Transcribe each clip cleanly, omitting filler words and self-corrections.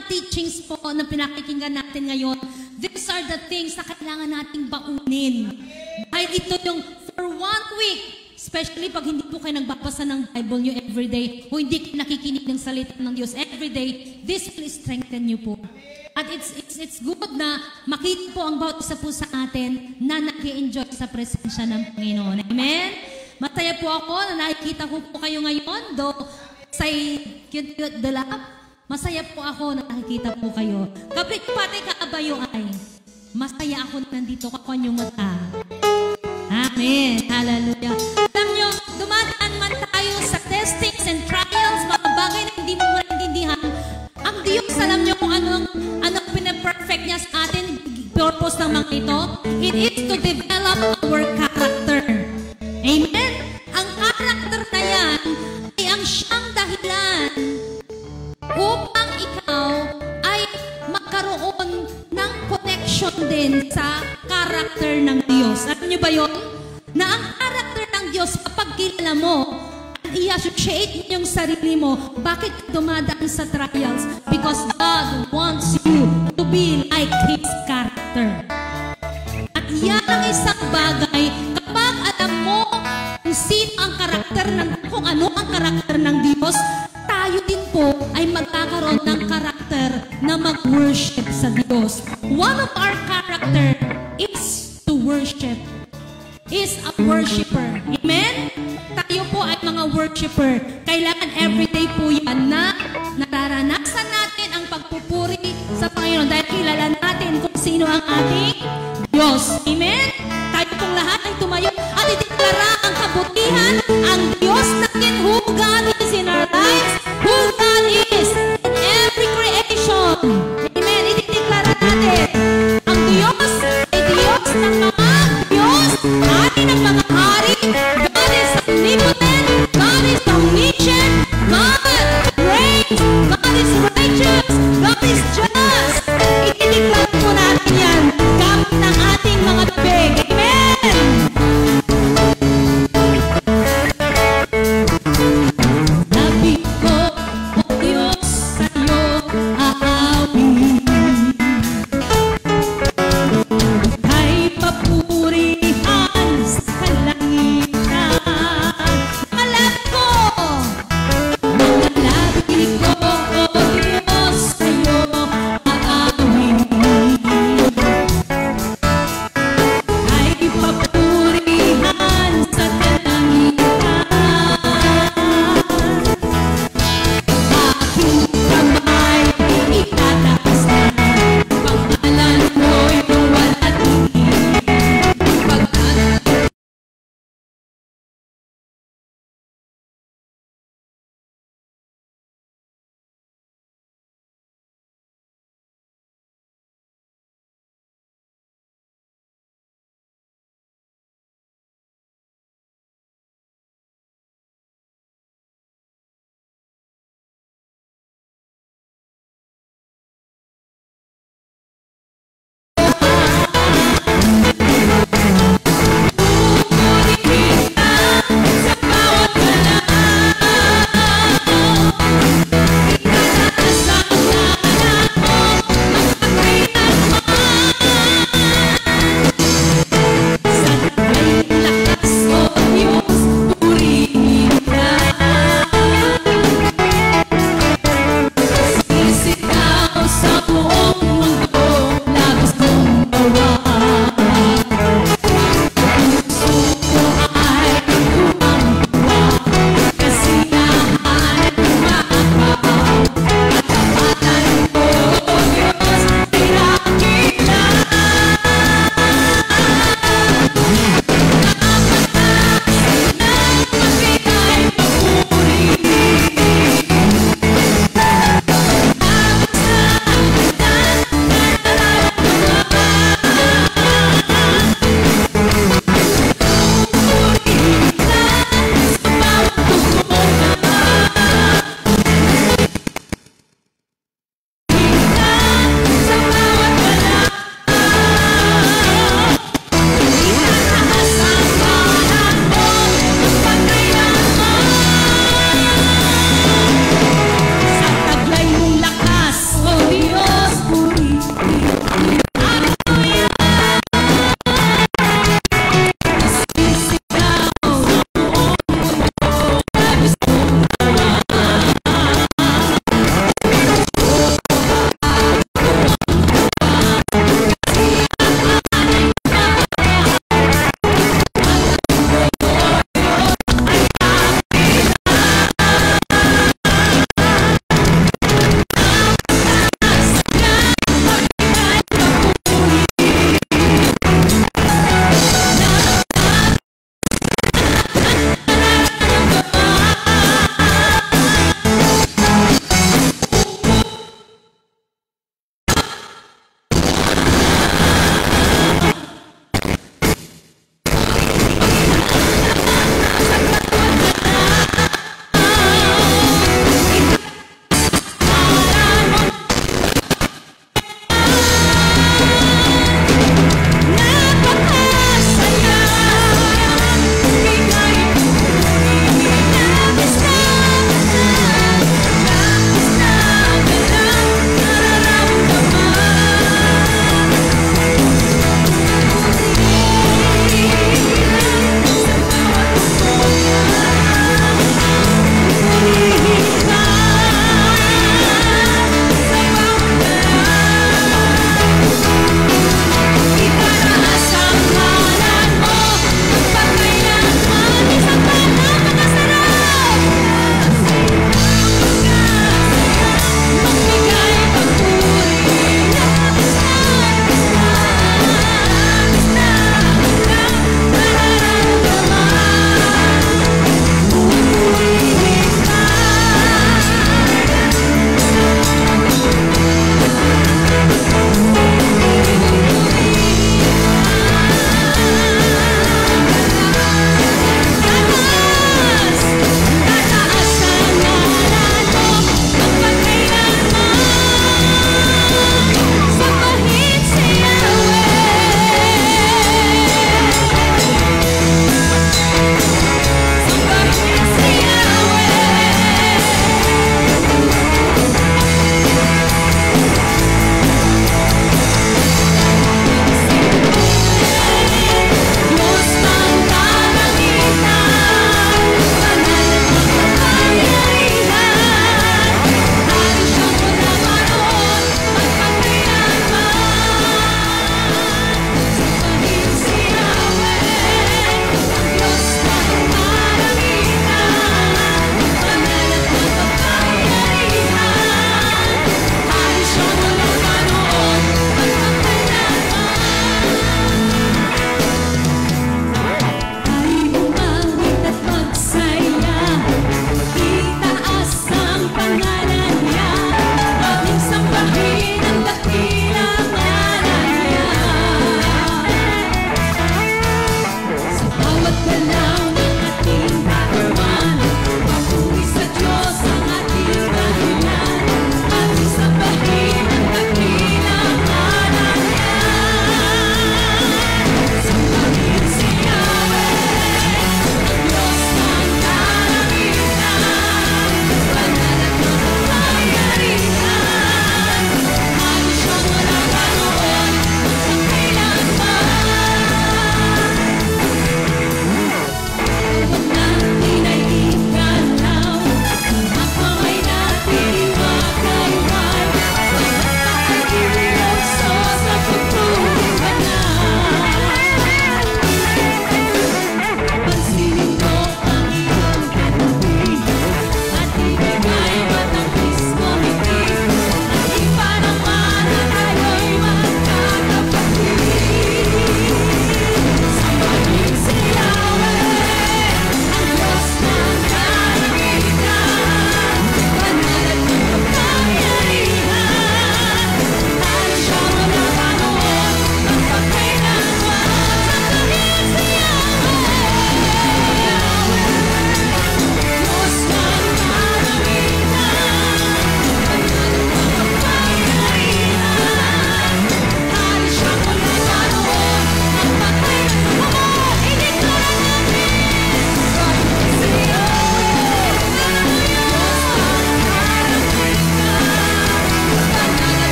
mga teachings po na pinakikinggan natin ngayon, these are the things na kailangan nating baunin. Dahil ito yung for 1 week, especially pag hindi po kayo nagbabasa ng Bible nyo everyday, o hindi kayo nakikinig ng salita ng Diyos everyday, this will strengthen you po. At it's good na makita po ang bawat isa po sa atin na nag-i-enjoy sa presensya ng Panginoon. Amen? Masaya po ako na nakikita ko po kayo ngayon, though say cute the lap, masaya po ako na nakikita po kayo. Kapit pati kaabayo ay, masaya ako na nandito kakuan yung mata. Amen. Hallelujah. Alam nyo, dumadaan man tayo sa testings and trials, mga bagay na hindi mo maintindihan. Ang Diyos, alam nyo kung anong pinaperfect niya sa atin, purpose ng mga ito, it is to develop our character. Amen? Ang character na yan ay ang siyang dahilan upang ikaw ay magkaroon ng connection din sa character ng Diyos. Alam niyo ba yun? Na ang character ng Diyos, kapag kilala mo, i-associate mo yung sarili mo, bakit dumadaan sa trials? Because God wants you to be like His character. At yan ang isang bagay, kapag alam mo kung sino ang karakter kung ano ang karakter ng Diyos, tayo din po ay magkakaroon ng karakter na mag-worship sa Diyos. One of our character is to worship. Is a worshiper. Amen? Tayo po ay mga worshiper. Kailangan everyday po yan na nararanasan natin ang pagpupuri sa Panginoon dahil kilala natin kung sino ang ating Diyos. Amen? Tayo pong lahat ay tumayo at itiklara ang kabutihan, ang Diyos natin, who God is in our lives, who God is in every creation. Amen? Itiklara natin ang Diyos ay Diyos ng mga Diyos, Hari ng mga hari. God is omnipotent, God is omniscient, God reigns, God is righteous, God is just. Itiklara po natin yan gamit ng ating mga bibig.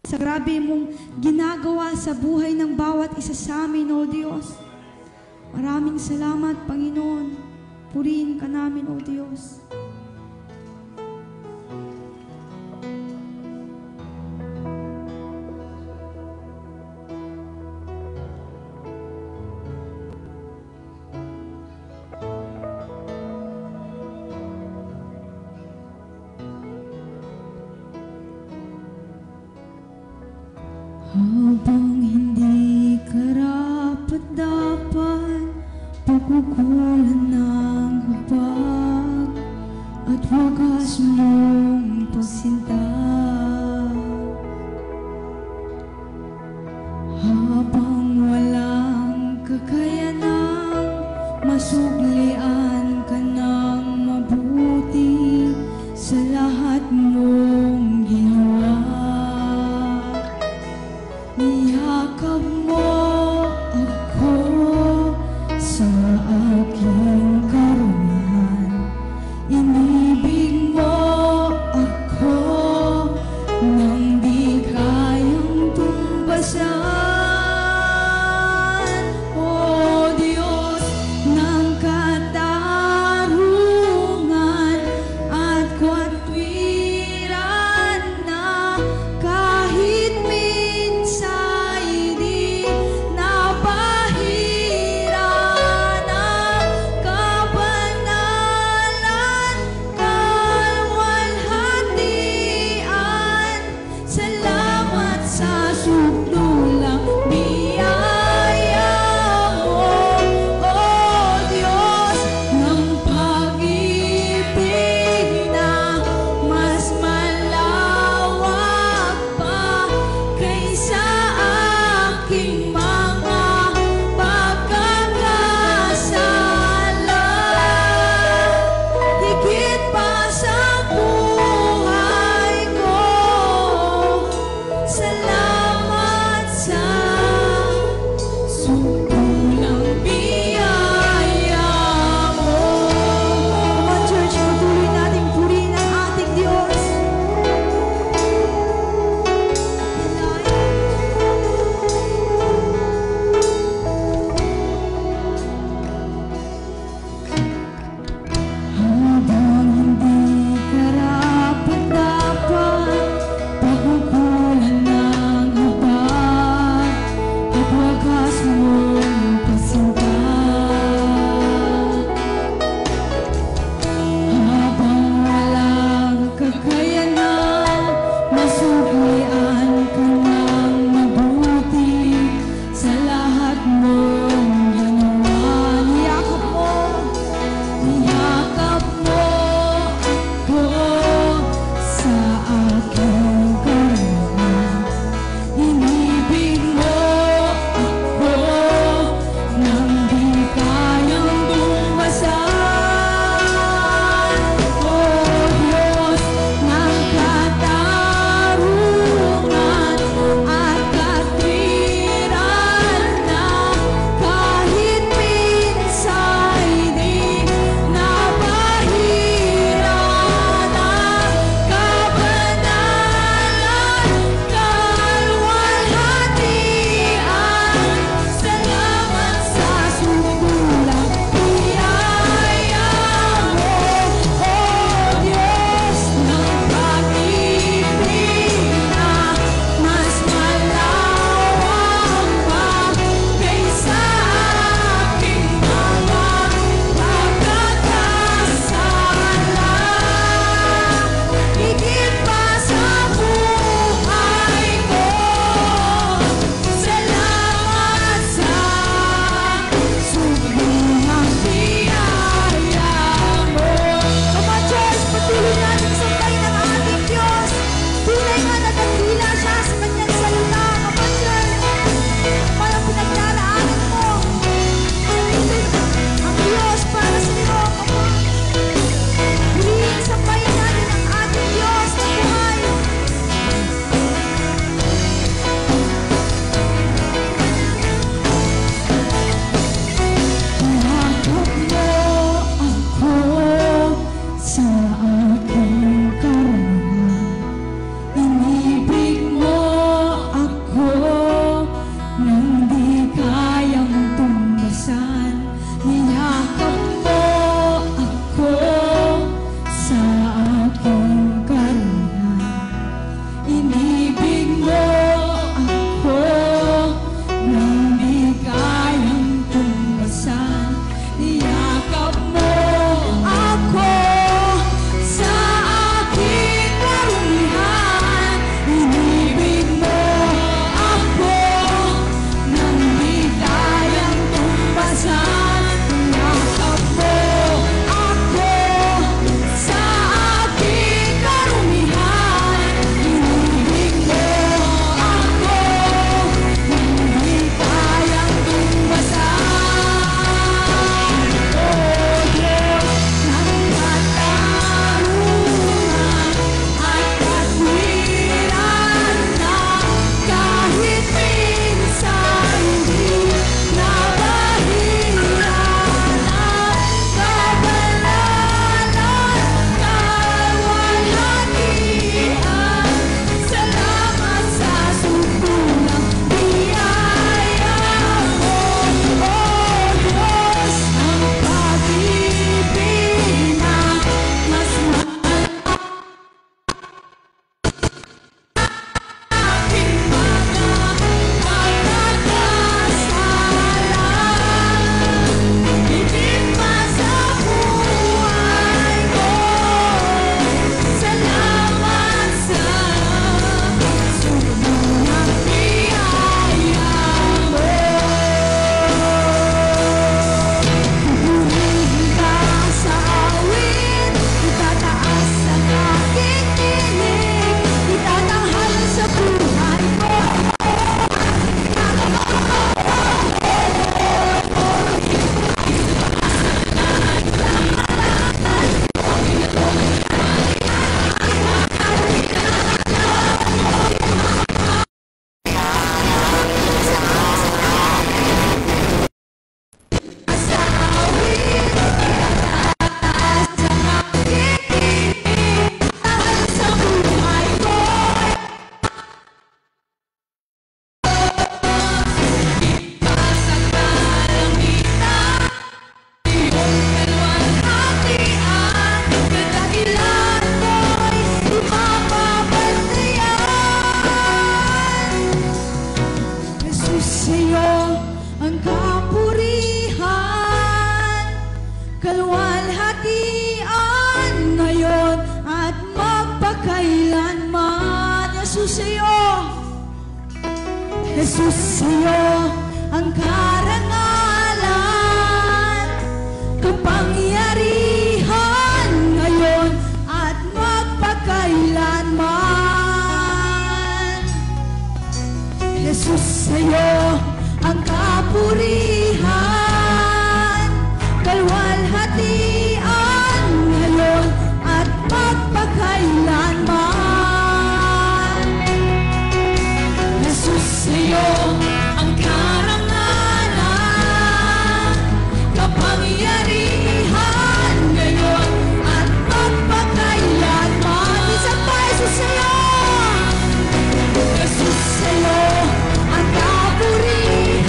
sa grabe mong ginagawa sa buhay ng bawat isa sa amin, O Diyos. Maraming salamat, Panginoon. Purihin ka namin, O Diyos. Habang hindi karapat-dapat, pagkukulan ng hubag at wagas mong pagsinta. Habang walang kakayanang masuklian ka ng mabuti sa lahat mong ginawa. Inibig mo ako nang di kayang tumbasan. Niyakap mo ako sa aking karumihan. Inibig mo ako nang di kayang tumbasan. Niyakap mo ako sa aking karumihan. Inibig mo ako nang di kayang tumbasan. Oh Diyos ng katarungan at katwiran na kahit minsan di nabahiran ang kabanalan, kawalhatian. Salamat sa sukulang biyaya mo, oh Diyos ng pag-ibig na mas mahal aking mga pagkakasalan. Higit pa sa buhay ko, salamat sa sukulang biyaya mo. Pupurihin ka sa awit, itataas ang aking tinig, itatanghal sa buhay ko. Sa awit, itataas ang aking tinig, itatanghal sa buhay ko. Kalwalhatian, kadahilan mo'y ipapabantayan. Jesus, sa'yo ang kapurihan, kalwalhatian ngayon at magpakailanman. Jesus, sa'yo, Jesus, sa'yo ang karangalan, kapangyarihan ngayon at magpakailanman. Jesus, sa'yo ang kapurihan, kalwalhatian ngayon at magpakailanman. Jesus, sa'yo ang karangalan, kapangyarihan ngayon at magpakailanman. Minsan pa, Jesus, sa'yo. Jesus, sa'yo ang kapurihan,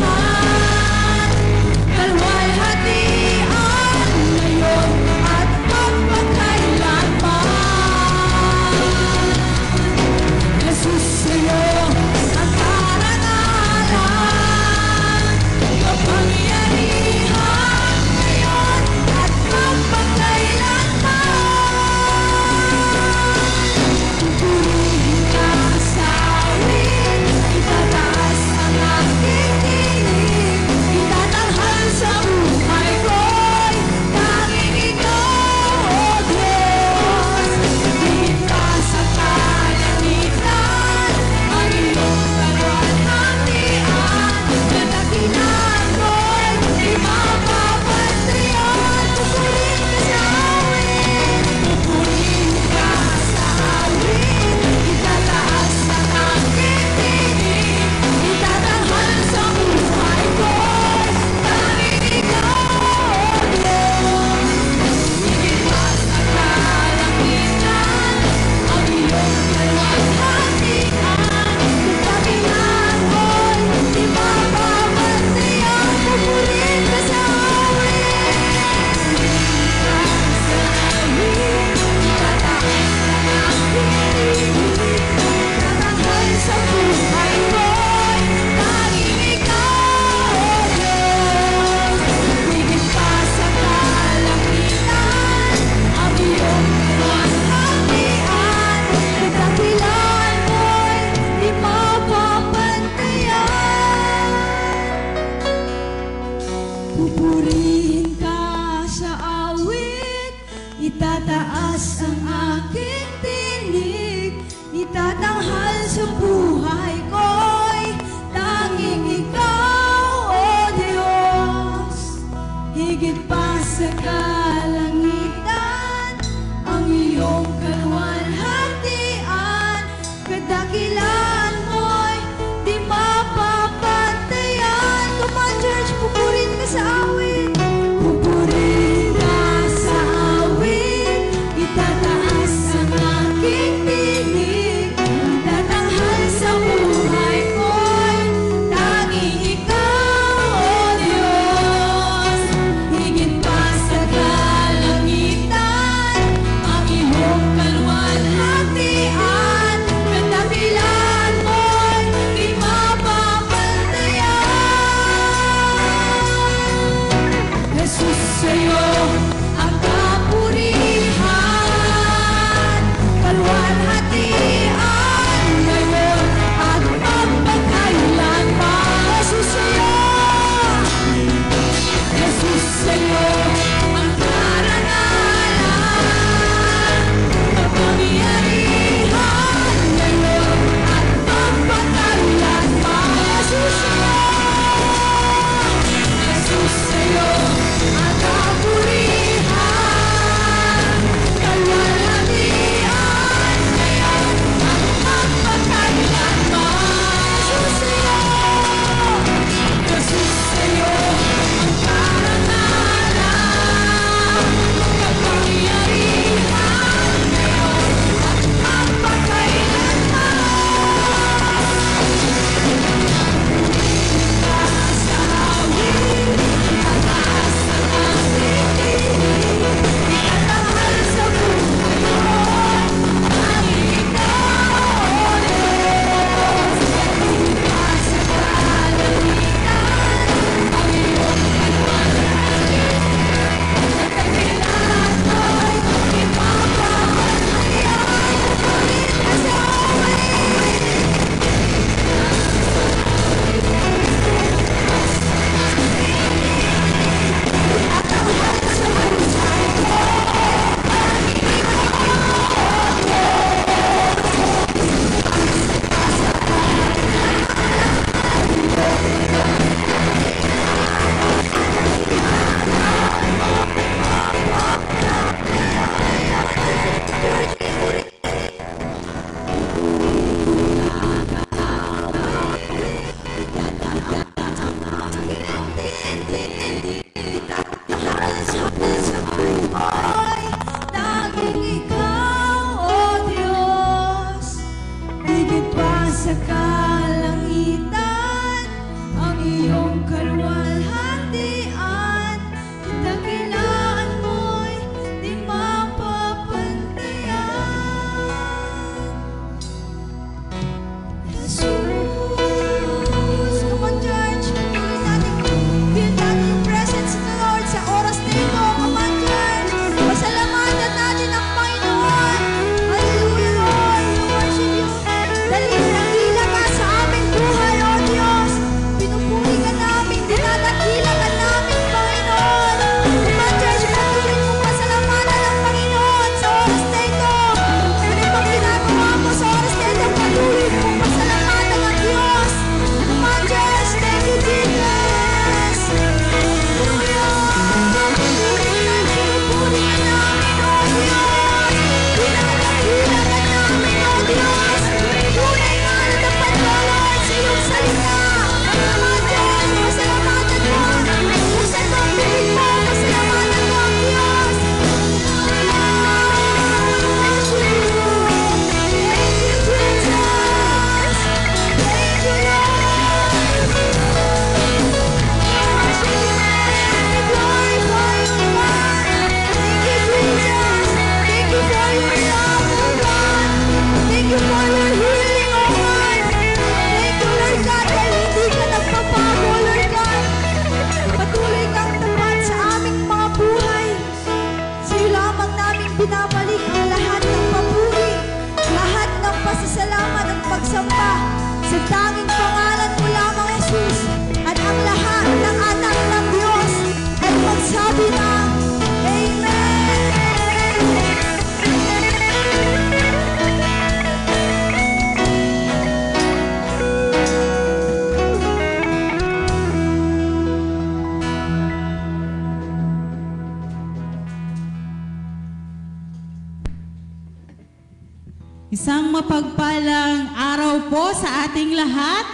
Isang mapagpalang araw po sa ating lahat.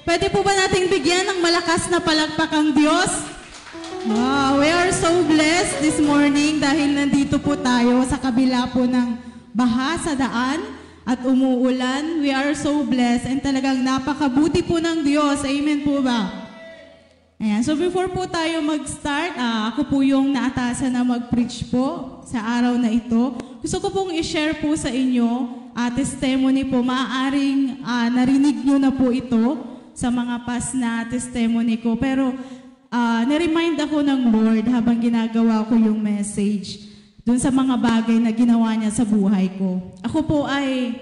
Pwede po ba nating bigyan ng malakas na palakpak ang Diyos? Wow, we are so blessed this morning dahil nandito po tayo sa kabila po ng baha sa daan at umuulan. We are so blessed and talagang napakabuti po ng Diyos. Amen po ba? Ayan. So before po tayo mag-start, ako po yung naatasan na mag-preach po sa araw na ito. Gusto ko pong i-share po sa inyo testimony po. Maaaring narinig nyo na po ito sa mga past na testimony ko. Pero na-remind ako ng Lord habang ginagawa ko yung message dun sa mga bagay na ginawa niya sa buhay ko. Ako po ay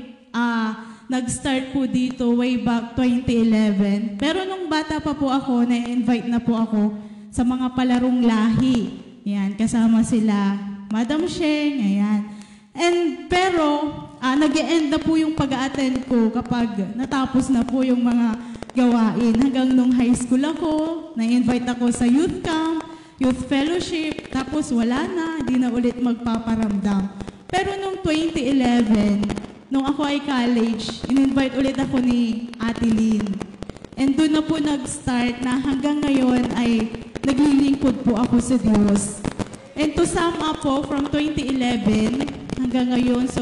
nag-start po dito way back 2011. Pero nung bata pa po ako, na-invite na po ako sa mga palarong lahi. Yan, kasama sila Madam Sheng, ayan. Pero, nag-e-end na po yung pag-a-attend ko kapag natapos na po yung mga gawain. Hanggang nung high school ako, na-invite ako sa youth camp, youth fellowship, tapos wala na, di na ulit magpaparamdam. Pero nung 2011, nung ako ay college, in-invite ulit ako ni Ate Lynn. And doon na po nag-start na hanggang ngayon ay naglilingkod po ako sa Diyos. And to sum up po, from 2011 hanggang ngayon, so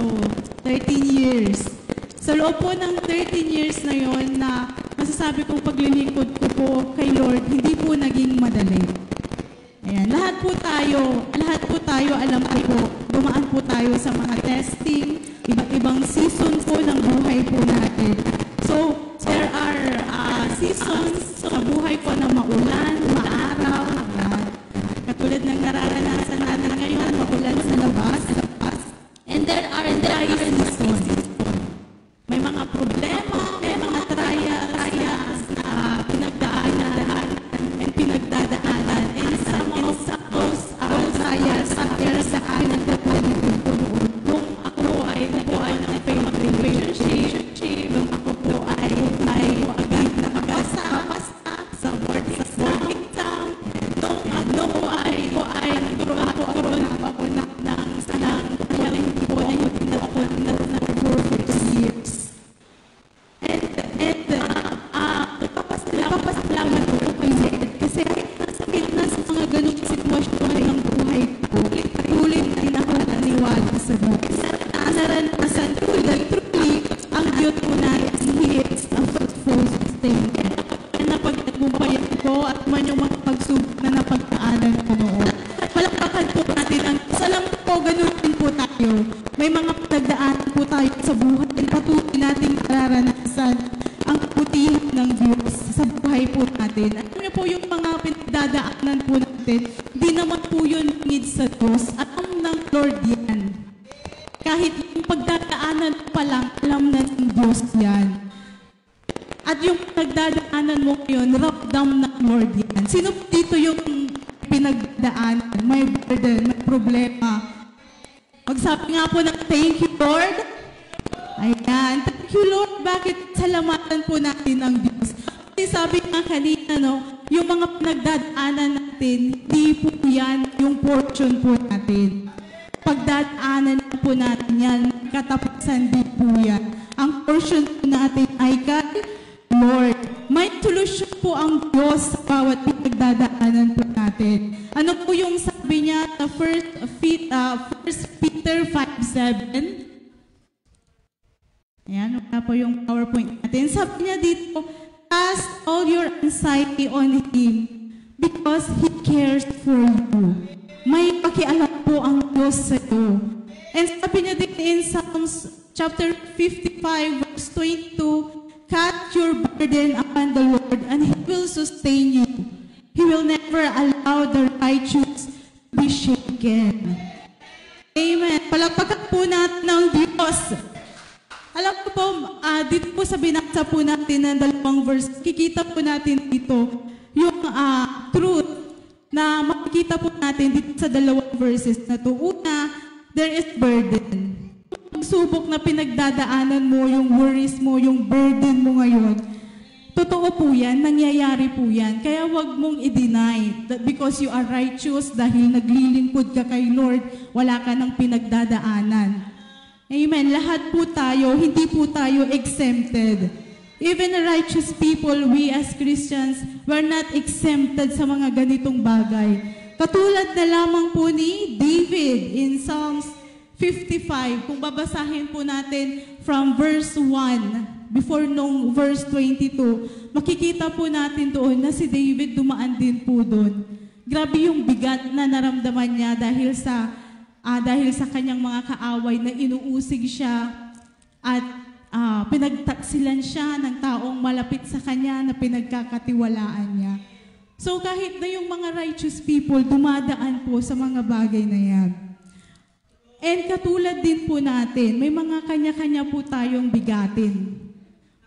13 years. Sa loob po ng 13 years na yon na masasabi kong paglilingkod ko po kay Lord, hindi po naging madali. Ayan, lahat po tayo, alam ko po, dumaan po tayo sa mga testing, iba't ibang season po ng buhay po natin. So, there are seasons sa buhay ko na maulan, maaraw, katulad ng nararanasan natin ngayon, maulan sa labas. And there are dry seasons. May mga problema, may mga trials na pinagdaanan and pinagdadaanan. And some of those trials appear sa akin nung ako ay nagawa ng faith relationship, nung ako po ay agad nakabasa sa working exam, nung ako ay nagkaroon ako ng salang hindi po ay hindi ako nag-work for 2 years. And nagpapasalamat ko kay Lord kasi nasa gitna sa mga ganong sitwasyon ng buhay ko, tuloy din ako naniwala sa Diyos. Naranasan truly ang Diyos po natin, He is a fruitful sustainer. Napagtagumpayan ko at man yung mga pagsubok na napagdaanan ko noon. Palakpakan po natin ang salam po, ganun din po tayo. May mga pagdaanan po tayo sa buhay. Patuloy nating nararanasan ang putihan ng Diyos sa buhay po natin. Alam niyo po yung mga pinagdadaanan po natin, hindi naman po yun need sa Diyos. Alam ng Lord yan. Kahit yung pagdadaanan pa lang, alam na ng Diyos yan. At yung pagdadaanan mo ngayon, ramdam ng Lord yan. Sino dito yung pinagdaanan, may burden, may problema? Magsabi nga po ng thank you, Lord. Ayan. Thank you, Lord. Bakit salamatan po natin ang Diyos? Kasi sabi nga kanina, yung mga pinagdadaanan natin, hindi po yan yung portion po natin. Pagdadaanan po natin yan, katapusan din po yan. Ang portion po natin ay kay Lord. May solusyon po ang Diyos sa bawat pinagdadaanan po natin. Ano po yung sabi niya sa 1 Peter 5:7? Ayan, wala po yung PowerPoint natin. Sabi niya dito, cast all your anxiety on Him because He cares for you. May pakialam po ang Diyos sa iyo. And sabi niya din in Psalms chapter 55 verse 22, cast your burden upon the Lord and He will sustain you. He will never allow the righteous to be shaken. Amen. Palakpakan po natin ng Diyos. Alam ko po, dito po sa binasa po natin ng 2 verse, kikita po natin dito yung truth na makikita po natin dito sa 2 verses na to. Una, there is burden. Yung subok na pinagdadaanan mo, yung worries mo, yung burden mo ngayon, totoo po yan, nangyayari po yan. Kaya wag mong i-deny that because you are righteous, dahil naglilingkod ka kay Lord, wala ka ng pinagdadaanan. Amen. Lahat po tayo, hindi po tayo exempted. Even righteous people, we as Christians, we're not exempted sa mga ganitong bagay. Katulad na lamang po ni David in Psalms 55. Kung babasahin po natin from verse 1, before nung verse 22, makikita po natin doon na si David dumaan din po doon. Grabe yung bigat na naramdaman niya dahil sa kanyang mga kaaway na inuusig siya at pinagtaksilan siya ng taong malapit sa kanya na pinagkakatiwalaan niya. So kahit na yung mga righteous people dumadaan po sa mga bagay na yan. And katulad din po natin, may mga kanya-kanya po tayong bigatin.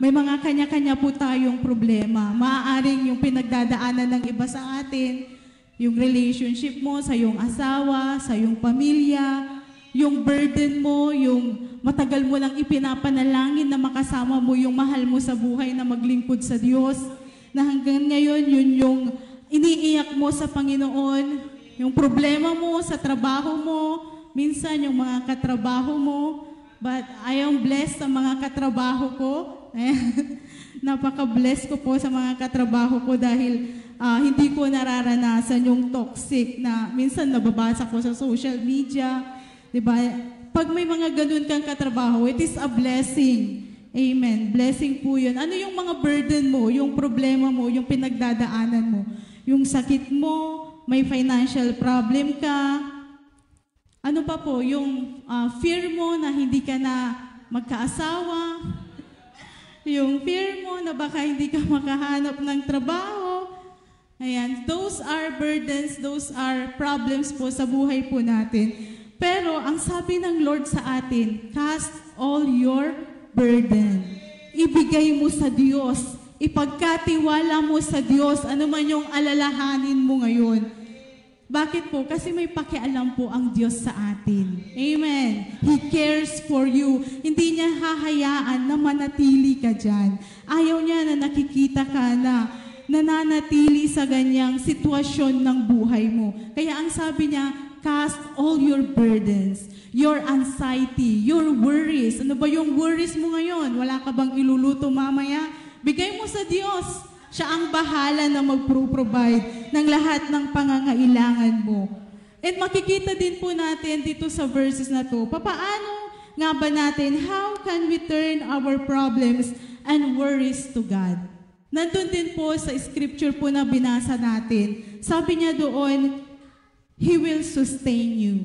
May mga kanya-kanya po tayong problema. Maaaring yung pinagdadaanan ng iba sa atin, yung relationship mo sa iyong asawa, sa iyong pamilya, yung burden mo, yung matagal mo nang ipinapanalangin na makasama mo yung mahal mo sa buhay na maglingkod sa Diyos, na hanggang ngayon yun yung iniiyak mo sa Panginoon, yung problema mo sa trabaho mo, minsan yung mga katrabaho mo, but I am blessed sa mga katrabaho ko. Napaka-bless ko po sa mga katrabaho ko dahil hindi ko nararanasan yung toxic na minsan nababasa ko sa social media. Diba? Pag may mga ganun kang katrabaho, it is a blessing. Amen. Blessing po yun. Ano yung mga burden mo, yung problema mo, yung pinagdadaanan mo, yung sakit mo, may financial problem ka, ano pa po, yung fear mo na hindi ka na magkaasawa, yung fear mo na baka hindi ka makahanap ng trabaho. Ayan, those are burdens, those are problems po sa buhay po natin. Pero ang sabi ng Lord sa atin, cast all your burden. Ibigay mo sa Diyos. Ipagkatiwala mo sa Diyos. Ano man yung alalahanin mo ngayon. Bakit po? Kasi may pakialam po ang Diyos sa atin. Amen. He cares for you. Hindi niya hahayaan na manatili ka dyan. Ayaw niya na nakikita ka na nananatili sa ganyang sitwasyon ng buhay mo. Kaya ang sabi niya, cast all your burdens, your anxiety, your worries. Ano ba yung worries mo ngayon? Wala ka bang iluluto mamaya? Bigay mo sa Diyos. Siya ang bahala na mag-provide ng lahat ng pangangailangan mo. At makikita din po natin dito sa verses na to, papaano nga ba natin, how can we turn our problems and worries to God? Nandun din po sa scripture po na binasa natin. Sabi niya doon, He will sustain you.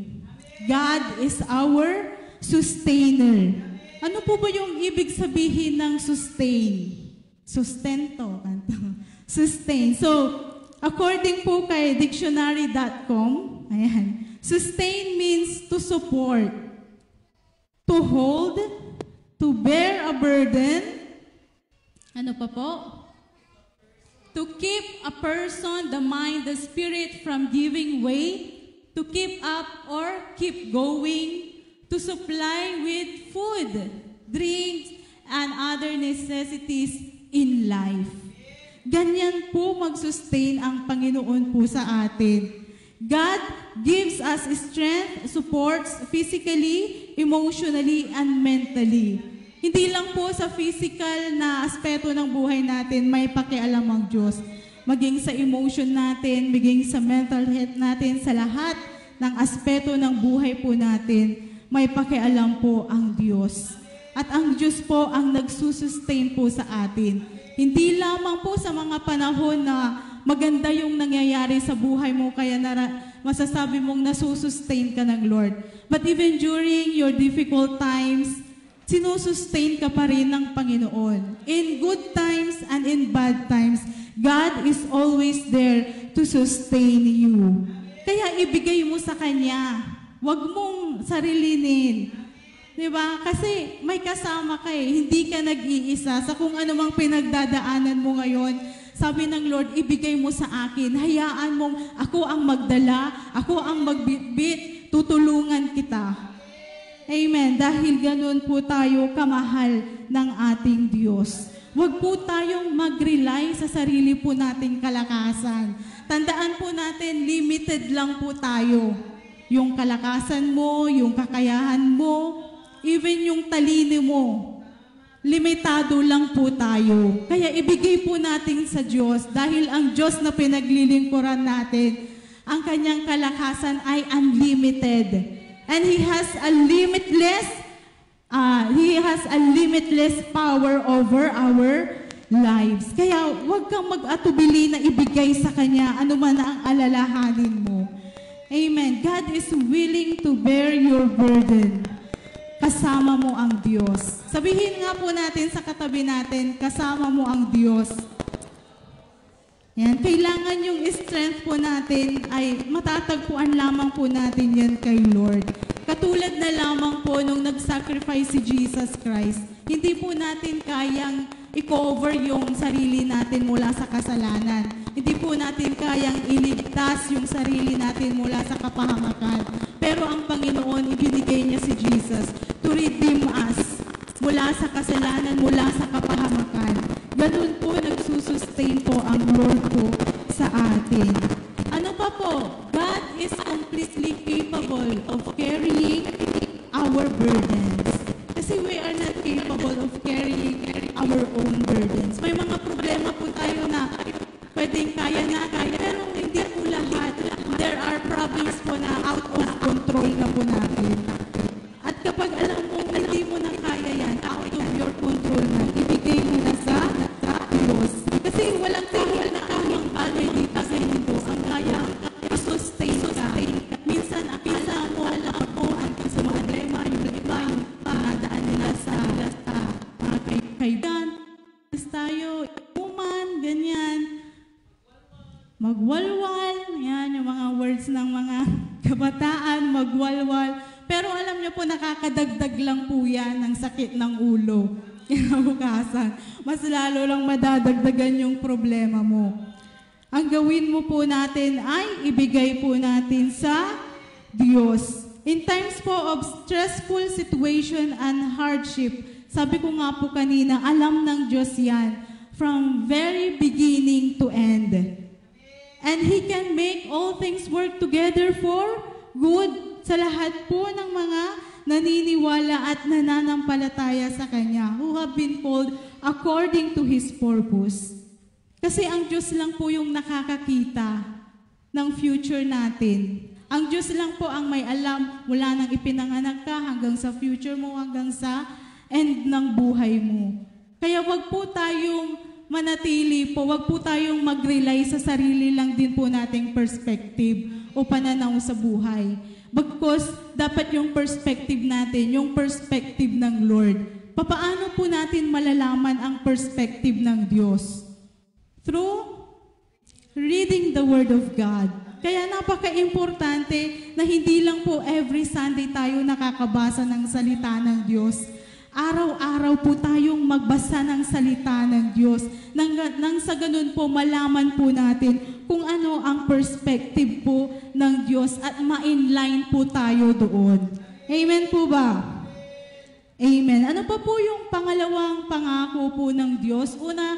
God is our sustainer. Ano po ba yung ibig sabihin ng sustain? Sustento. Sustain. So, according po kay dictionary.com, ayan, sustain means to support, to hold, to bear a burden, ano pa po? To keep a person, the mind, the spirit from giving way, to keep up or keep going, to supply with food, drinks, and other necessities in life. Ganyan po mag-sustain ang Panginoon po sa atin. God gives us strength, supports physically, emotionally, and mentally. Hindi lang po sa physical na aspeto ng buhay natin may pakialam ang Diyos. Maging sa emotion natin, maging sa mental health natin, sa lahat ng aspeto ng buhay po natin, may pakialam po ang Diyos. At ang Diyos po ang nagsusustain po sa atin. Hindi lamang po sa mga panahon na maganda yung nangyayari sa buhay mo, kaya masasabi mong nasusustain ka ng Lord. But even during your difficult times, sinusustain ka pa rin ng Panginoon. In good times and in bad times, God is always there to sustain you. Kaya ibigay mo sa Kanya. Huwag mong sarilinin. Diba? Kasi may kasama ka eh. Hindi ka nag-iisa sa kung anumang pinagdadaanan mo ngayon. Sabi ng Lord, ibigay mo sa akin. Hayaan mong ako ang magdala, ako ang magbitbit, tutulungan kita. Amen. Dahil ganun po tayo kamahal ng ating Diyos. Huwag po tayong mag-rely sa sarili po nating kalakasan. Tandaan po natin, limited lang po tayo. Yung kalakasan mo, yung kakayahan mo, even yung talino mo, limitado lang po tayo. Kaya ibigay po natin sa Diyos dahil ang Diyos na pinaglilingkuran natin, ang kanyang kalakasan ay unlimited. And He has a limitless power over our lives. Kaya huwag kang mag-atubili na ibigay sa Kanya anuman ang alalahanin mo. Amen. God is willing to bear your burden. Kasama mo ang Diyos. Sabihin nga po natin sa katabi natin, kasama mo ang Diyos. Yan, kailangan yung strength po natin ay matatagpuan lamang po natin yan kay Lord. Katulad na lamang po nung nag-sacrifice si Jesus Christ, hindi po natin kayang i-cover yung sarili natin mula sa kasalanan. Hindi po natin kayang iligtas yung sarili natin mula sa kapahamakan. Pero ang Panginoon, ibinigay niya si Jesus to redeem us mula sa kasalanan, mula sa kapahamakan. Ganun po, nagsusustain po ang Lord po sa atin. Ano pa po? God is completely capable of carrying our burdens. Kasi we are not capable of carrying our own burdens. May mga problema po tayo na pwedeng kaya natin, pero hindi po lahat. There are problems po na out of control na po natin. At kapag alam mo, hindi mo na kaya yan, out of your control na, ibigay mo na sa Diyos. Kasi walang kahit na kamang bagay dito sa mundo ang kaya i-sustain ka. Minsan, akala mo, alam mo, ang problema, yung iba, yung pangadaan nila sa mga kaibigan. Tayo, human, ganyan. Magwalwal, yan, yung mga words ng mga kabataan, magwalwal. Pero alam niyo po, nakakadagdag lang po yan ng sakit ng ulo. Kinabukasan, mas lalo lang madadagdagan yung problema mo. Ang gawin mo po natin ay ibigay po natin sa Diyos. In times po of stressful situation and hardship, sabi ko nga po kanina, alam ng Diyos yan, from very beginning to end. And He can make all things work together for good sa lahat po ng mga naniniwala at nananampalataya sa Kanya who have been called according to His purpose. Kasi ang Diyos lang po yung nakakakita ng future natin. Ang Diyos lang po ang may alam mula nang ipinanganak ka hanggang sa future mo, hanggang sa end ng buhay mo. Kaya wag po tayong manatili po, wag po tayong mag-rely sa sarili lang din po nating perspective o pananaw sa buhay. Because dapat yung perspective natin, yung perspective ng Lord. Papaano po natin malalaman ang perspective ng Diyos? Through reading the Word of God. Kaya napaka-importante na hindi lang po every Sunday tayo nakakabasa ng salita ng Diyos. Araw-araw po tayong magbasa ng salita ng Diyos. Nang sa ganun po, malaman po natin kung ano ang perspective po ng Diyos at ma-inline po tayo doon. Amen po ba? Amen. Ano pa po yung pangalawang pangako po ng Diyos? Una,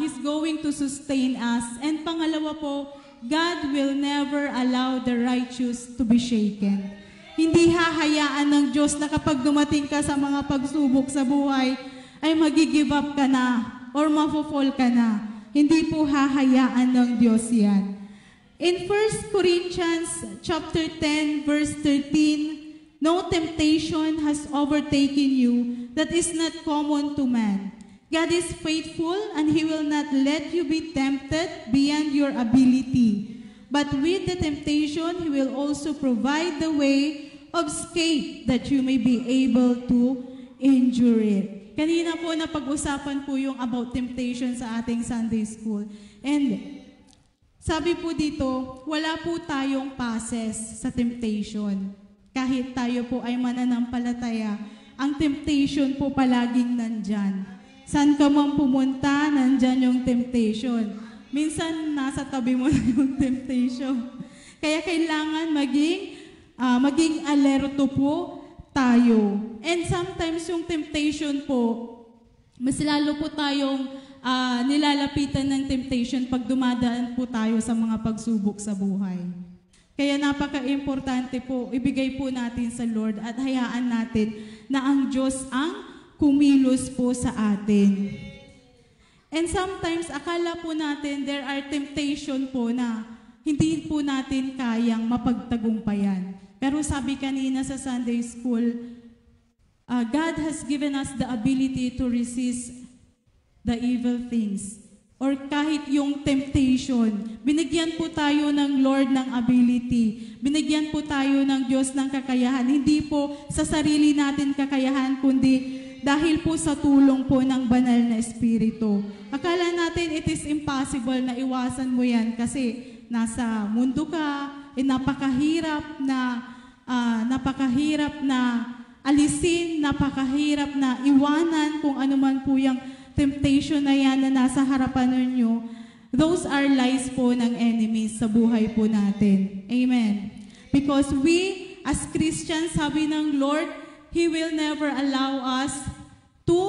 He's going to sustain us. And pangalawa po, God will never allow the righteous to be shaken. Hindi hahayaan ng Diyos na kapag dumating ka sa mga pagsubok sa buhay, ay mag-give up ka na or mafo-fall ka na. Hindi po hahayaan ng Diyos yan. In 1 Corinthians chapter 10, verse 13, no temptation has overtaken you that is not common to man. God is faithful and He will not let you be tempted beyond your ability. But with the temptation, He will also provide the way of escape that you may be able to endure it. Kanina po napag-usapan po yung about temptation sa ating Sunday school. And sabi po dito, wala po tayong passes sa temptation. Kahit tayo po ay mananampalataya, ang temptation po palaging nandyan. Saan ka mang pumunta, nandyan yung temptation. Minsan, nasa tabi mo na yung temptation. Kaya kailangan maging alerto po tayo. And sometimes yung temptation po, mas lalo po tayong nilalapitan ng temptation pag dumadaan po tayo sa mga pagsubok sa buhay. Kaya napaka-importante po, ibigay po natin sa Lord at hayaan natin na ang Diyos ang kumilos po sa atin. And sometimes, akala po natin there are temptation po na hindi po natin kayang mapagtagumpayan. Pero sabi kanina sa Sunday School, God has given us the ability to resist the evil things. Or kahit yung temptation, binigyan po tayo ng Lord ng ability. Binigyan po tayo ng Diyos ng kakayahan. Hindi po sa sarili natin kakayahan, kundi dahil po sa tulong po ng banal na Espiritu. Akala natin it is impossible na iwasan mo yan kasi nasa mundo ka, napakahirap na alisin, napakahirap na iwanan kung ano man po yung temptation na yan na nasa harapan ninyo. Those are lies po ng enemies sa buhay po natin. Amen. Because we, as Christians, sabi ng Lord, He will never allow us to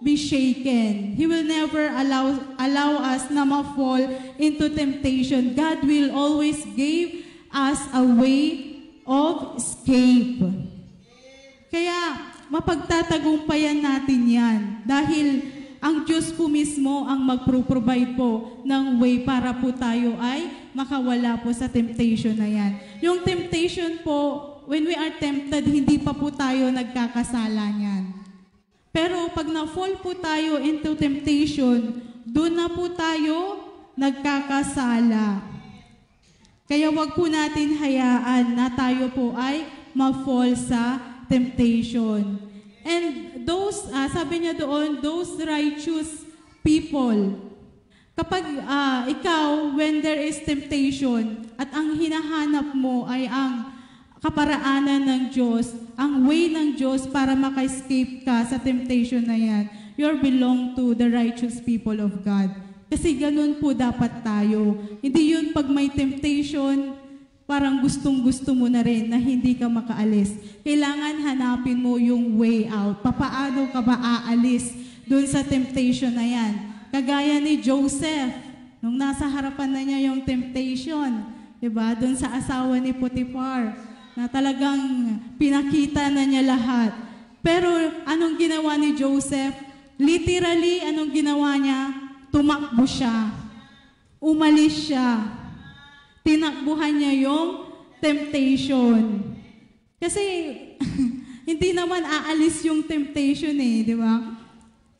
be shaken. He will never allow us na ma-fall into temptation. God will always give us a way of escape. Kaya, mapagtatagumpayan natin yan. Dahil ang Diyos po mismo ang mag-provide po ng way para po tayo ay makawala po sa temptation na yan. Yung temptation po, when we are tempted, hindi pa po tayo nagkakasala niyan. Pero pag na-fall po tayo into temptation, doon na po tayo nagkakasala. Kaya wag po natin hayaan na tayo po ay ma-fall sa temptation. And those, sabi niya doon, those righteous people, kapag ikaw, when there is temptation, at ang hinahanap mo ay ang kaparaanan ng Diyos, ang way ng Diyos para maka-escape ka sa temptation na yan, you belong to the righteous people of God. Kasi ganun po dapat tayo. Hindi yun pag may temptation, parang gustong-gusto mo na rin na hindi ka makaalis. Kailangan hanapin mo yung way out. Papaano ka ba aalis doon sa temptation na yan? Kagaya ni Joseph, nung nasa harapan na niya yung temptation, diba? Doon sa asawa ni Potiphar, na talagang pinakita na niya lahat. Pero anong ginawa ni Joseph? Literally, anong ginawa niya? Tumakbo siya. Umalis siya. Tinakbuhan niya yung temptation. Kasi hindi naman aalis yung temptation di ba?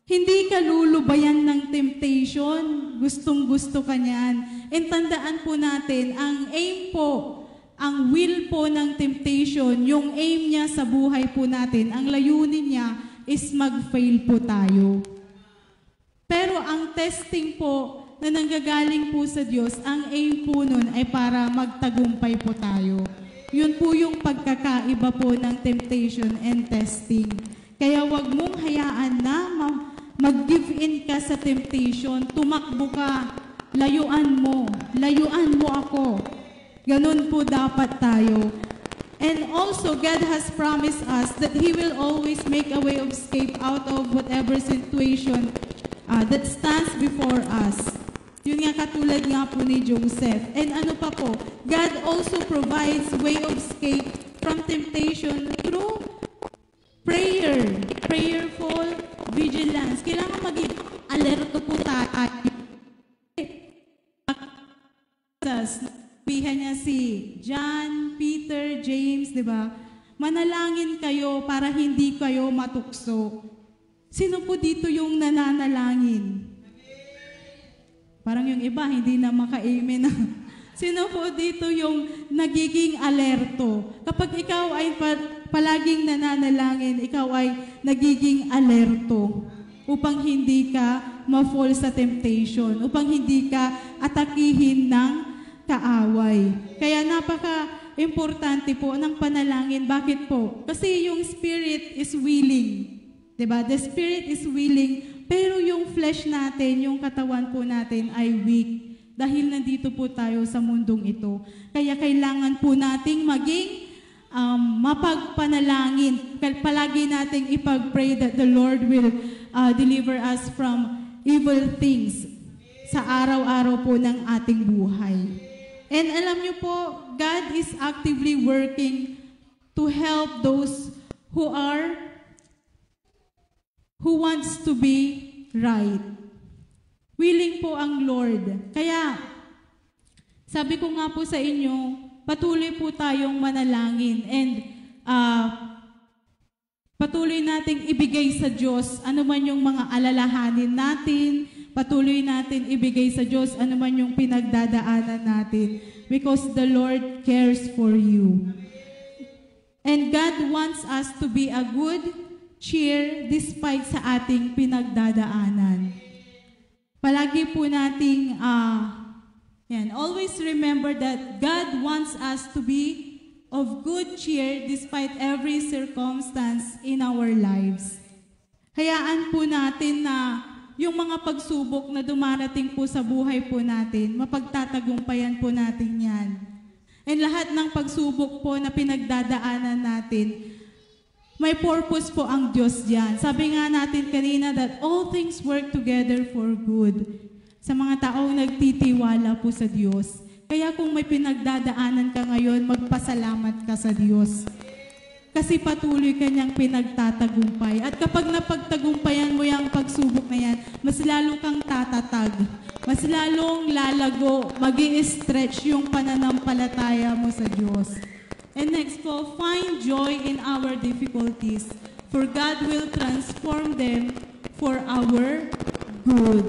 Hindi ka lulubayan ng temptation. Gustong-gusto ka niyan. And tandaan po natin, ang aim po, ang will po ng temptation, yung aim niya sa buhay po natin, ang layunin niya is mag-fail po tayo. Pero ang testing po na nanggagaling po sa Diyos, ang aim po nun ay para magtagumpay po tayo. Yun po yung pagkakaiba po ng temptation and testing. Kaya wag mong hayaan na mag-give in ka sa temptation, tumakbo ka, layuan mo ako. Ganun po dapat tayo. And also, God has promised us that He will always make a way of escape out of whatever situation that stands before us. Yun nga katulad nga po ni Joseph. And ano pa po, God also provides way of escape from temptation through prayer. Prayerful vigilance. Kailangan maging alerto po tayo. Sabihan niya si John, Peter, James, di ba? Manalangin kayo para hindi kayo matukso. Sino po dito yung nananalangin? Parang yung iba, hindi na maka-amen. Sino po dito yung nagiging alerto? Kapag ikaw ay palaging nananalangin, ikaw ay nagiging alerto upang hindi ka ma-fall sa temptation, upang hindi ka atakihin ng kaaway. Kaya napaka-importante po ng panalangin. Bakit po? Kasi yung spirit is willing. Diba? The spirit is willing, pero yung flesh natin, yung katawan po natin ay weak. Dahil nandito po tayo sa mundong ito. Kaya kailangan po nating maging mapagpanalangin. Palagi nating ipag-pray that the Lord will deliver us from evil things sa araw-araw po ng ating buhay. And alam niyo po, God is actively working to help those who wants to be right. Willing po ang Lord. Kaya, sabi ko nga po sa inyo, patuloy po tayong manalangin and patuloy nating ibigay sa Diyos ano man yung mga alalahanin natin, patuloy natin ibigay sa Diyos ano man yung pinagdadaanan natin because the Lord cares for you. And God wants us to be a good cheer despite sa ating pinagdadaanan. Palagi po nating always remember that God wants us to be of good cheer despite every circumstance in our lives. Hayaan po natin na yung mga pagsubok na dumarating po sa buhay po natin, mapagtatagumpayan po natin yan. And lahat ng pagsubok po na pinagdadaanan natin, may purpose po ang Diyos diyan. Sabi nga natin kanina that all things work together for good. Sa mga taong nagtitiwala po sa Diyos. Kaya kung may pinagdadaanan ka ngayon, magpasalamat ka sa Diyos. Kasi patuloy ka niyang pinagtatagumpay. At kapag napagtagumpayan mo yung pagsubok na yan, mas lalo kang tatatag. Mas lalong lalago, magi-stretch yung pananampalataya mo sa Diyos. And next po, find joy in our difficulties, for God will transform them for our good.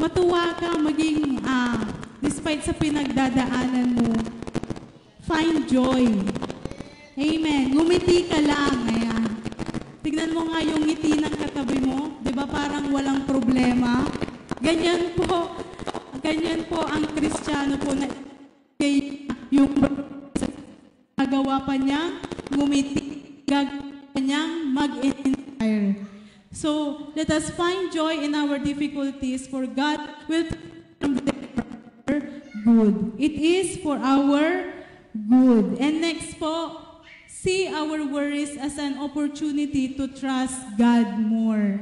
Matuwa ka maging, despite sa pinagdadaanan mo, find joy. Amen. Ngumiti ka lang. Ayan. Tignan mo nga yung ngiti ng katabi mo. Di ba parang walang problema? Ganyan po ang Kristiyano po na yung gagawa pa niya, ngumiti, gagawa pa niyang mag-inspire. So, let us find joy in our difficulties, for God will turn them for our good. It is for our good. And next po, see our worries as an opportunity to trust God more.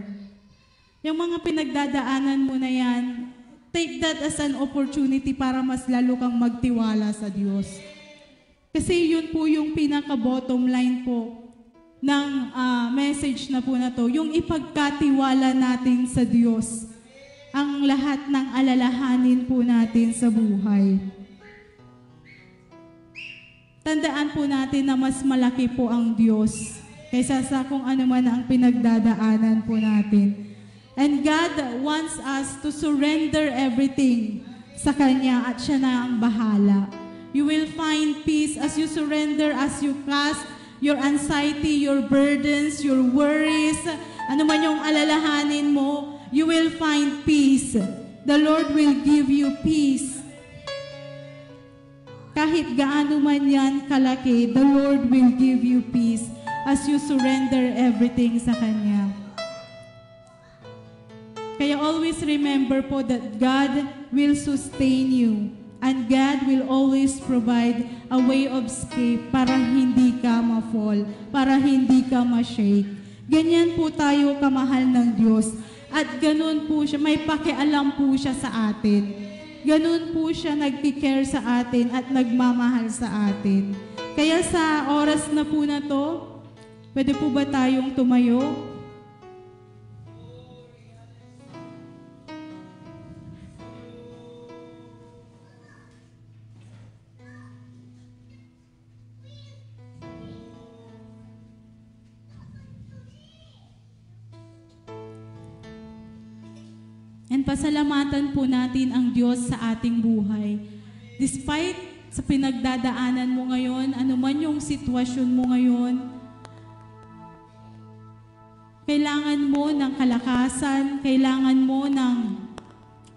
Yung mga pinagdadaanan mo na yan, take that as an opportunity para mas lalo kang magtiwala sa Diyos. Kasi yun po yung pinaka-bottom line po ng message na po na to, yung ipagkatiwala natin sa Diyos ang lahat ng alalahanin po natin sa buhay. Tandaan po natin na mas malaki po ang Diyos kaysa sa kung ano man ang pinagdadaanan po natin. And God wants us to surrender everything sa Kanya at Siya na ang bahala. You will find peace as you surrender, as you cast your anxiety, your burdens, your worries, ano man yung alalahanin mo, you will find peace. The Lord will give you peace. Kahit gaano man yan kalaki, the Lord will give you peace as you surrender everything sa Kanya. Kaya always remember po that God will sustain you. And God will always provide a way of escape para hindi ka ma-fall, para hindi ka ma-shake. Ganyan po tayo kamahal ng Diyos. At ganun po siya, may pakialam po siya sa atin. Ganun po siya nagki-care sa atin at nagmamahal sa atin. Kaya sa oras na po na to, pwede po ba tayong tumayo? And pasalamatan po natin ang Diyos sa ating buhay. Despite sa pinagdadaanan mo ngayon, anuman yung sitwasyon mo ngayon, kailangan mo ng kalakasan, kailangan mo ng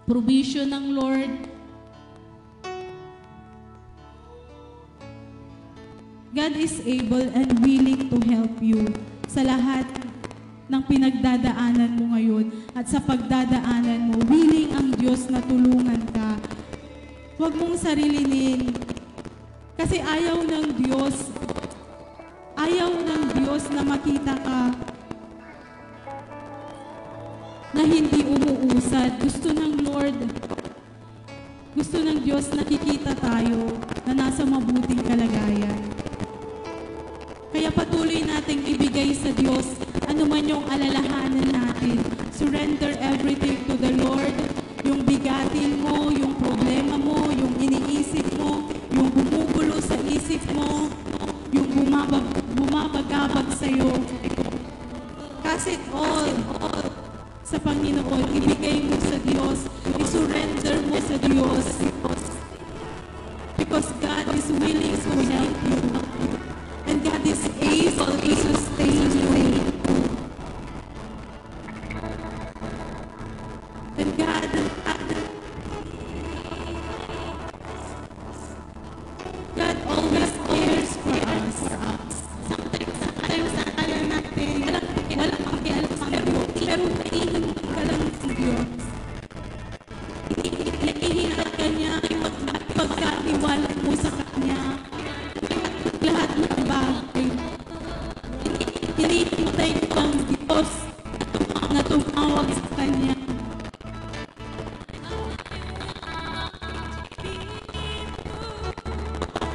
provision ng Lord. God is able and willing to help you sa lahat ng pinagdadaanan mo ngayon at sa pagdadaanan mo, willing ang Diyos na tulungan ka. Huwag mong sarilinin kasi ayaw ng Diyos na makita ka na hindi umuusad. Gusto ng Lord Gusto ng Diyos nakikita tayo na nasa mabuting kalagayan. Kaya patuloy nating ibigay sa Diyos ano man yung alalahanan natin. Surrender everything to the Lord. Yung bigatin mo, yung problema mo, yung iniisip mo, yung bumugulo sa isip mo, yung bumabagabag sa'yo. Cast it all sa Panginoon. Ibigay mo sa Diyos. I-surrender mo sa Diyos. Because God is willing to help you. And God is able to sustain you. And God always cares for us. Sometimes akala natin, walang pakialam sa Diyos. Pero naihingi ka lang sa Diyos. Naihingi ka niya pagkatiwala mo sa Kanya. Lahat ng bagay. Hinihintay ko ang Diyos na tumawag sa Kanya.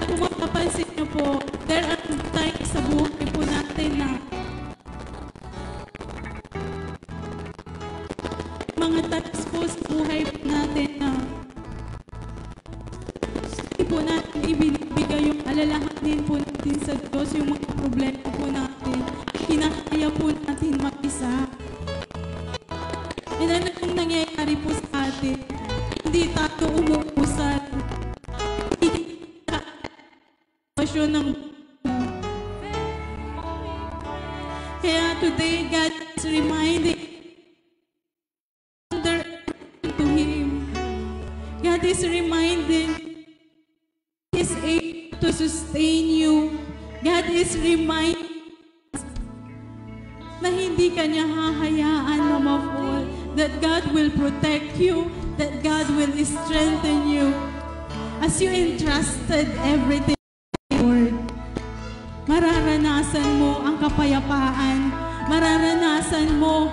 Kung mapapansin niyo po, there are times sa buhay po natin na mga times po sa buhay po natin na hindi po natin ibinibigay yung alalahanin po natin sa Diyos, yung mga problema po natin. Kinakaya po natin mag-isa. And ano yung nangyayari po sa atin? Hindi tayo umuusan. Ng kaya today God is reminding to Him. God is reminding He is able to sustain you. God is reminding na hindi ka niya hahayaan na ma-fall. That God will protect you. That God will strengthen you. As you entrusted everything, Lord, mararanasan mo ang kapayapaan, mararanasan mo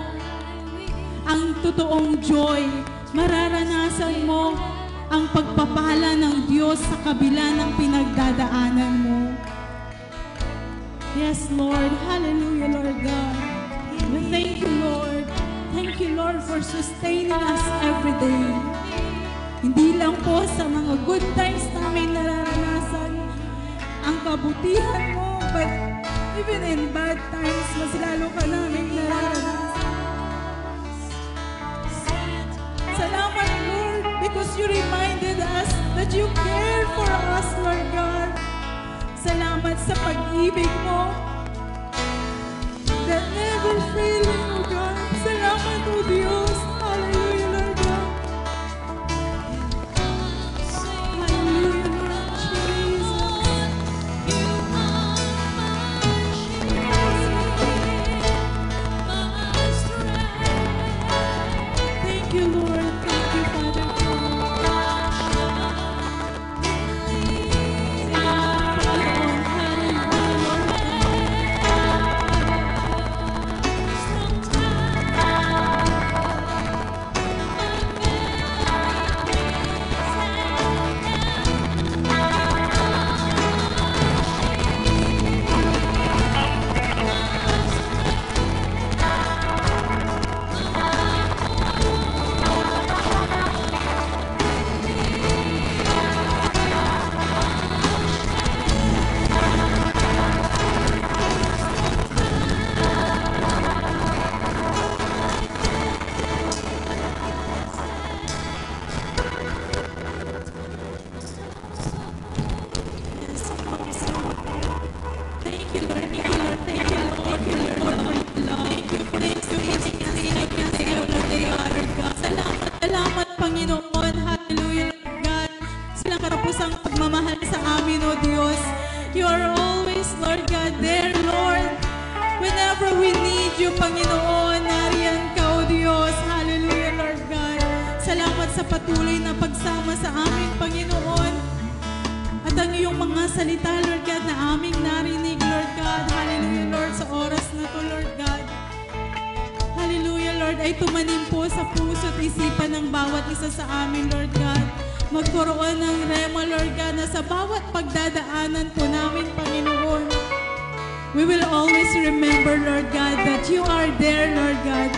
ang totoong joy, mararanasan mo ang pagpapala ng Diyos sa kabila ng pinagdadaanan mo. Yes, Lord. Hallelujah, Lord God. Thank you, Lord. Thank you, Lord, for sustaining us every day. Hindi lang po sa mga good times namin nararanasan ang kabutihan mo, but even in bad times, mas lalo ka namin nararanasan. Salamat, Lord, because you reminded us that you care for us, Lord God. Salamat sa pag-ibig mo that never failing, O God. Salamat, O Diyos. Hallelujah, Lord God. Hallelujah, Lord Jesus. Thank you, Lord. Thank you, Father God. Salamat, Panginoon. Hallelujah, Lord God. Silang karapusang pagmamahal sa amin, O Diyos. You are always, Lord God, there, Lord. Whenever we need you, Panginoon, nariyan ka, O Diyos. Hallelujah, Lord God. Salamat sa patuloy na pagsama sa amin, Panginoon. At ang iyong mga salita, Lord God, na aming narinig, Lord God. Hallelujah, Lord, sa oras na to, Lord God. Hallelujah, Lord, ay tumanim po sa puso at isipan ng bawat isa sa amin, Lord God. magkaroon ng rema, Lord God, na sa bawat pagdadaanan po namin, Panginoon, we will always remember, Lord God, that you are there, Lord God,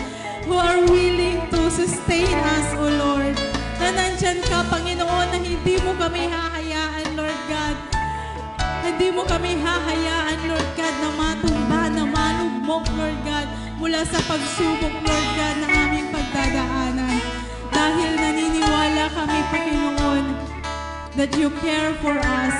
who are willing to sustain us, O Lord. Na nandyan ka, Panginoon, na hindi mo kami hahayaan, Lord God. Hindi mo kami hahayaan, Lord God, na matumba, na malugmok, Lord God, mula sa pagsubok, Lord God, na aming pagdadaanan. Dahil naniniwala kami, Panginoon, that you care for us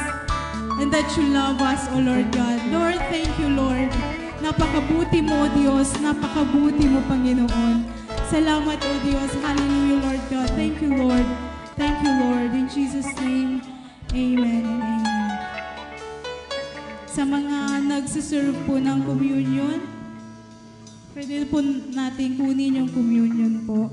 and that you love us, O Lord God. Lord, thank you, Lord. Napakabuti mo, Diyos. Napakabuti mo, Panginoon. Salamat, O Diyos. Hallelujah, Lord God. Thank you, Lord. Thank you, Lord. In Jesus' name, amen and amen. Sa mga nagsiserve po ng communion, pwede po natin kunin yung communion po.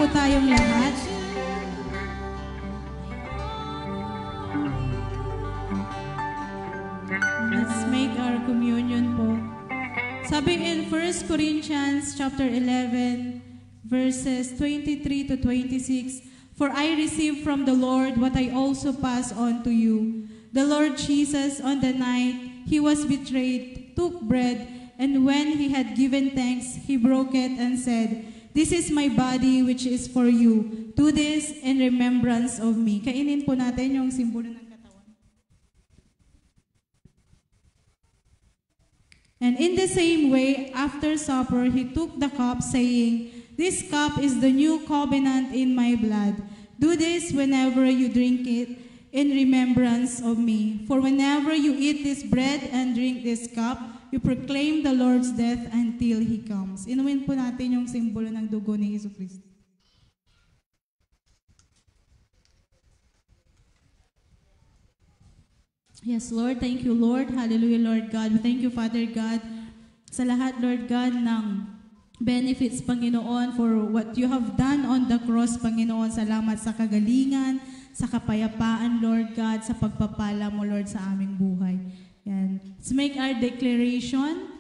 tayong lahat. Let's make our communion po. Sabi in 1 Corinthians chapter 11, verses 23 to 26, "For I received from the Lord what I also pass on to you. The Lord Jesus, on the night he was betrayed, took bread, and when he had given thanks, he broke it and said, 'This is my body which is for you. Do this in remembrance of me.'" Kainin po natin yung simbolo ng katawan. And in the same way, after supper, he took the cup, saying, "This cup is the new covenant in my blood. Do this whenever you drink it in remembrance of me. For whenever you eat this bread and drink this cup, you proclaim the Lord's death until He comes." Inumin po natin yung simbolo ng dugo ni Jesucristo. Yes, Lord. Thank you, Lord. Hallelujah, Lord God. We thank you, Father God, sa lahat, Lord God, ng benefits, Panginoon, for what you have done on the cross, Panginoon. Salamat sa kagalingan, sa kapayapaan, Lord God, sa pagpapala mo, Lord, sa aming buhay. And let's make our declaration.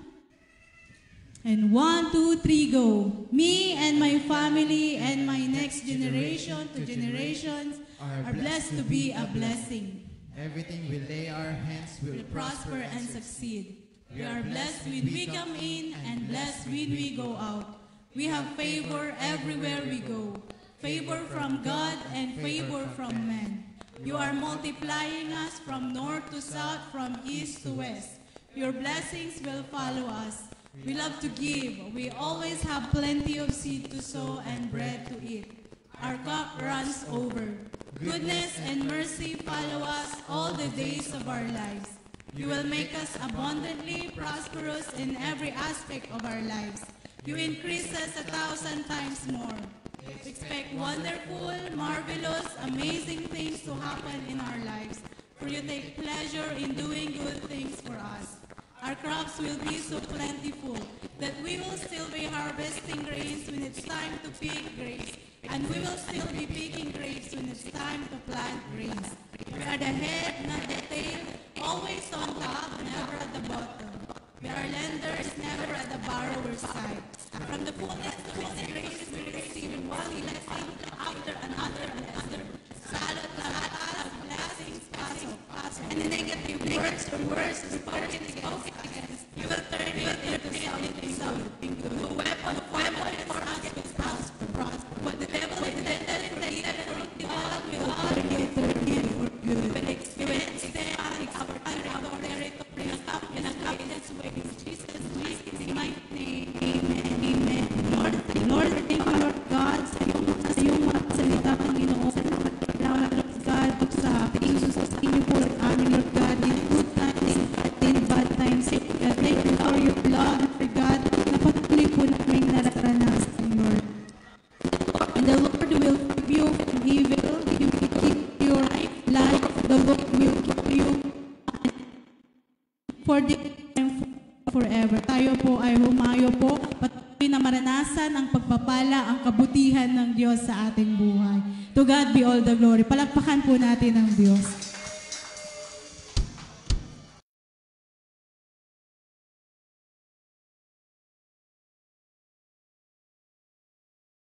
And 1, 2, 3, go. Me and my family and my next generation to generations are blessed to be a blessing. Everything we lay our hands will will prosper and succeed. We are blessed when we come in and blessed when we go out. We have favor everywhere we go. Favor from God and favor from men. You are multiplying us from north to south, from east to west. Your blessings will follow us. We love to give. We always have plenty of seed to sow and bread to eat. Our cup runs over. Goodness and mercy follow us all the days of our lives. You will make us abundantly prosperous in every aspect of our lives. You increase us 1,000 times more. Expect wonderful, marvelous, amazing things to happen in our lives, for you take pleasure in doing good things for us. Our crops will be so plentiful that we will still be harvesting grains when it's time to pick grapes, and we will still be picking grapes when it's time to plant grains. We are the head, not the tail, always on top, never at the bottom. We are lenders, never at the borrower's side. From the fullness of His grace, we receive one blessing after another. Salot lahat of blessings, pasok. And the negative words spoken against, you will turn it into something good. The weapon for us is prosper. What the devil intended for evil, God will turn it for good. When experience them, our territory, in a confidence way. Jesus, in my name, amen. Lord, thank you, Lord God, sa iyong mga salita, Panginoon. Lord God, sa Jesus, sustain po at amin, Lord God, in good times, in bad times. Thank you for your blood, Lord God, na patuloy po namin nararanasan, Lord. And the Lord will keep you from evil. He will keep your life. The Lord will keep you for the time forever. Tayo po ay humayo po, patuloy na maranasan ang pagpapala, ang kabutihan ng Diyos sa ating buhay. To God be all the glory. Palakpakan po natin ang Diyos.